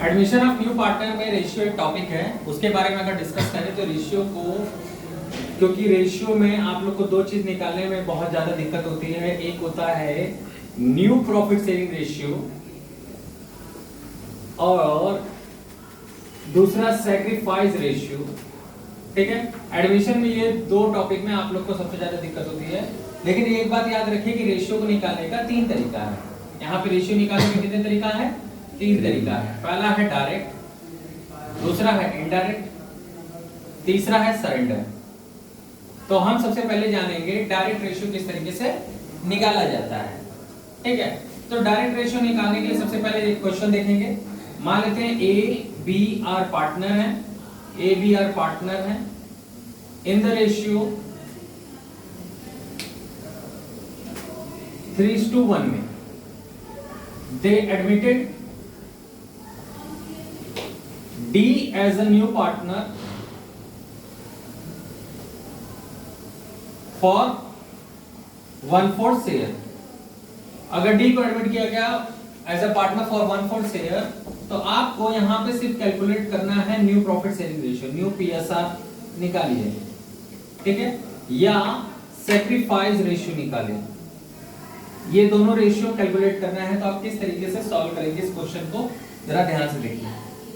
Admission of new partner में ratio एक topic है, उसके बारे में अगर डिस्कस करें तो रेशियो को, क्योंकि रेशियो में आप लोग को दो चीज निकालने में बहुत ज्यादा दिक्कत होती है। एक होता है न्यू प्रॉफिट शेयरिंग रेशियो और दूसरा सैक्रिफाइस रेशियो। ठीक है, एडमिशन में ये दो टॉपिक में आप लोग को सबसे ज्यादा दिक्कत होती है। लेकिन एक बात याद रखिए कि रेशियो को निकालने का तीन तरीका है। यहाँ पे रेशियो निकालने का कितने तरीका है? तीन तरीका है। पहला है डायरेक्ट, दूसरा है इनडायरेक्ट, तीसरा है सरेंडर। तो हम सबसे पहले जानेंगे डायरेक्ट रेशियो किस तरीके से निकाला जाता है। ठीक है, तो डायरेक्ट रेशियो निकालने के लिए सबसे पहले एक क्वेश्चन देखेंगे। मान लेते हैं ए बी आर पार्टनर है, ए बी आर पार्टनर है इन द रेशियो 3:1 में। They admitted D as a new partner for 1/4 share. अगर D को एडमिट किया गया as a partner for 1/4 share, तो आपको यहां पे सिर्फ कैलकुलेट करना है new profit sharing ratio, new PSR निकालिए। ठीक है, या सैक्रिफाइस रेशियो निकालिए। ये दोनों रेशियो कैलकुलेट करना है। तो आप किस तरीके से सॉल्व करेंगे इस क्वेश्चन को, जरा ध्यान से देखिए।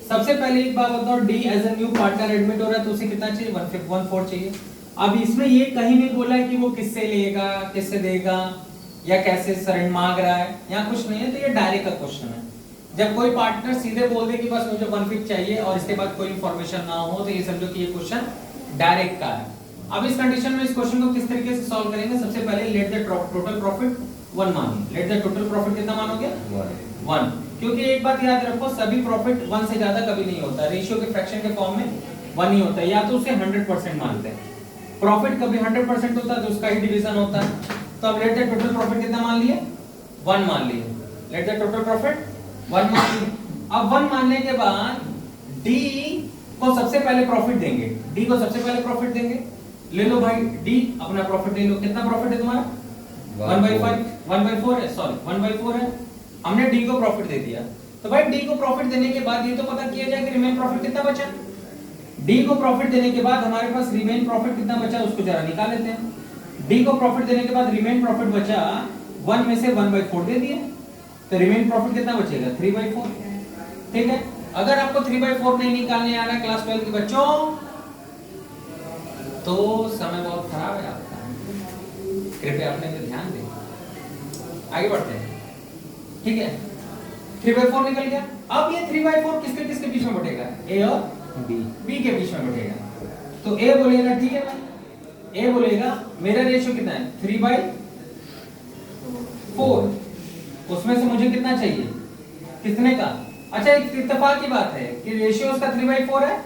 सबसे पहले एक बात बताओ, D as a new partner admit हो रहा है तो उसे कितना चाहिए? 1/4 चाहिए। अब इसमें ये कहीं नहीं बोला है कि वो किससे लेगा, किससे देगा, या कैसे सरेंडर मांग रहा है, यहाँ कुछ नहीं है। तो ये डायरेक्ट का क्वेश्चन है। जब कोई पार्टनर सीधे बोल दे कि बस मुझे 1/5 चाहिए और इसके बाद कोई इंफॉर्मेशन ना हो, तो ये समझो कि ये क्वेश्चन डायरेक्ट का है। अब इस कंडीशन में इस क्वेश्चन को किस तरीके से सॉल्व करेंगे? सबसे पहले लेट द टोटल प्रॉफिट 1 मानिए। लेट द टोटल प्रॉफिट कितना मानोगे? 1। क्योंकि एक बात याद रखो, सभी प्रॉफिट 1 से ज्यादा कभी नहीं होता। रेशियो के फ्रैक्शन के फॉर्म में 1 ही होता है, या तो उसे 100% मानते हैं। प्रॉफिट कभी 100% होता है तो उसका ही डिवीजन होता है। तो अब लेट द टोटल प्रॉफिट कितना मान लिए? 1 मान लिए। लेट द टोटल प्रॉफिट 1 मान लिए। अब 1 मानने के बाद डी को सबसे पहले प्रॉफिट देंगे। डी को सबसे पहले प्रॉफिट देंगे। ले लो भाई, डी अपना प्रॉफिट ले लो। कितना प्रॉफिट है तुम्हारा? 1/4 है, सॉरी 1/4 है। हमने डी को प्रॉफिट दे दिया। तो भाई डी को प्रॉफिट देने के बाद ये तो पता किया जाए कि रिमेन प्रॉफिट कितना बचा। डी को प्रॉफिट देने के बाद हमारे पास रिमेन प्रॉफिट कितना बचा, उसको जरा निकाल लेते हैं। डी को प्रॉफिट देने के बाद रिमेन प्रॉफिट बचा 1 में से 1/4 दे दिए, तो रिमेन प्रॉफिट कितना बचेगा? 3/4। ठीक है, अगर आपको 3/4 नहीं निकालने आ रहा है क्लास 12 के बच्चों, तो समय बहुत खराब है आपका। कृपया अपने पे ध्यान दें। आगे बढ़ते हैं। ठीक है, 3/4 निकल गया। अब ये 3/4 किसके किसके बीच में बटेगा? ए और बी के बीच में बटेगा। तो ए बोलेगा ठीक है भाई, ए बोलेगा मेरा रेशियो कितना है? 3/4। उसमें से मुझे कितना चाहिए? कितने का? अच्छा, एक इत्तेफाक की बात है कि रेशियो उसका 3/4 है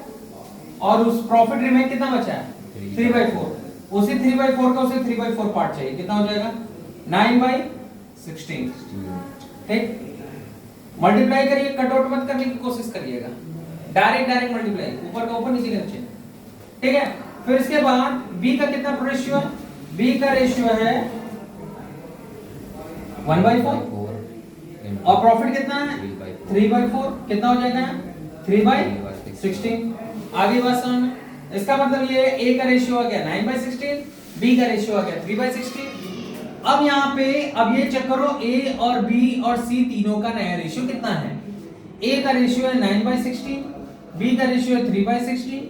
और उस प्रॉफिट रिमेन कितना बचा है? 3/4। उसी 3/4 का उसे 3/4 पार्ट चाहिए। कितना हो जाएगा? 9/16। ठीक, मल्टीप्लाई करिए, कट आउट मत करने की कोशिश करिएगा। डायरेक्ट मल्टीप्लाई, ऊपर का ऊपर, नीचे का नीचे। ठीक है, फिर इसके बाद बी का कितना रेशियो है? बी का रेशियो है 1/4 और प्रॉफिट कितना है? 3/4। कितना हो जाएगा? 3/16। आगे बात समझ में? इसका मतलब ये ए का रेशियो आ गया 9/16, बी का रेशियो आ गया 3/16। अब यहाँ पे अब ये चेक करो, ए और बी और सी तीनों का नया रेशियो कितना है? ए का रेशियो है 9/16, बी का रेशियो है 3/16,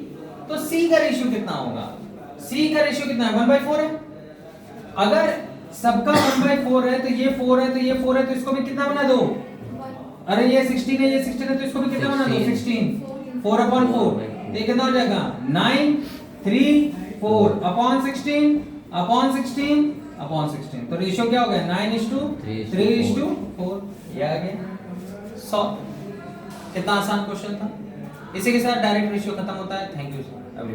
तो सी का रेशियो कितना होगा? सी का रेशियो कितना है? 1/4 है। अगर सबका 1/4 है तो ये 4 है, तो ये 4 है, तो इसको भी कितना बना दो? अरे ये 16 है, ये 16 है, तो इसको भी कितना बना दो? 16। 4/4 ये कितना हो जाएगा? 9 3 4 अपॉन 16 तो रेशियो क्या हो गया? 9:3:4। ये आ गया। 100। कितना आसान क्वेश्चन था। इसी के साथ डायरेक्ट रेशियो खत्म होता है। Thank you sir.